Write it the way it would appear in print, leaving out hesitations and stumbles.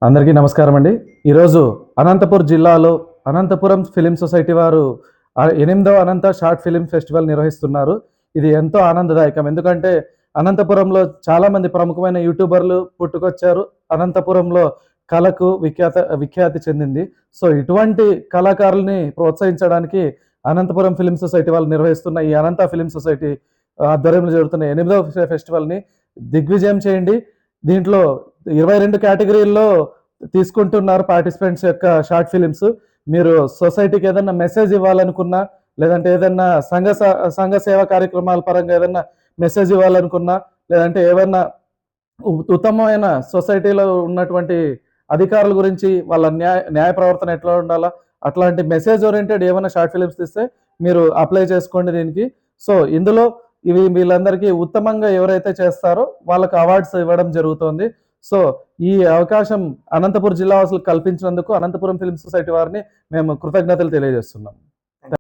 అందరికీ నమస్కారం అండి. ఈరోజు అనంతపూర్ జిల్లాలో అనంతపురం ఫిలిం సొసైటీ వారు 8వ అనంత షార్ట్ ఫిలిం ఫెస్టివల్ నిర్వహిస్తున్నారు. ఇది ఎంతో ఆనందదాయకం. ఎందుకంటే అనంతపురంలో చాలామంది ప్రముఖమైన యూట్యూబర్లు పుట్టుకొచ్చారు. అనంతపురంలో కళకు విఖ్యాతి చెందింది. సో, ఇటువంటి కళాకారుల్ని ప్రోత్సహించడానికి అనంతపురం ఫిలిం సొసైటీ వాళ్ళు నిర్వహిస్తున్న ఈ అనంత ఫిలిం సొసైటీ ఆధ్వర్యంలో జరుగుతున్న 8వ ఫెస్టివల్‌ని దిగ్విజయం చేయండి. దీంట్లో 22 కేటగిరీల్లో తీసుకుంటున్నారు పార్టిసిపెంట్స్ యొక్క షార్ట్ ఫిలిమ్స్. మీరు సొసైటీకి ఏదన్నా మెసేజ్ ఇవ్వాలనుకున్నా, లేదంటే ఏదన్నా సంఘ సేవా కార్యక్రమాల పరంగా ఏదన్నా మెసేజ్ ఇవ్వాలనుకున్నా, లేదంటే ఏవన్నా ఉత్తమమైన సొసైటీలో ఉన్నటువంటి అధికారుల గురించి వాళ్ళ న్యాయ ప్రవర్తన ఎట్లా ఉండాలా, అట్లాంటి మెసేజ్ ఓరియెంటెడ్ ఏమైనా షార్ట్ ఫిలిమ్స్ తీస్తే మీరు అప్లై చేసుకోండి దీనికి. సో, ఇందులో వీళ్ళందరికీ ఉత్తమంగా ఎవరైతే చేస్తారో వాళ్ళకి అవార్డ్స్ ఇవ్వడం జరుగుతోంది. సో, ఈ అవకాశం అనంతపురం జిల్లా వాసులకు కల్పించినందుకు అనంతపురం ఫిల్మ్ సొసైటీ వారిని మేము కృతజ్ఞతలు తెలియజేస్తున్నాం.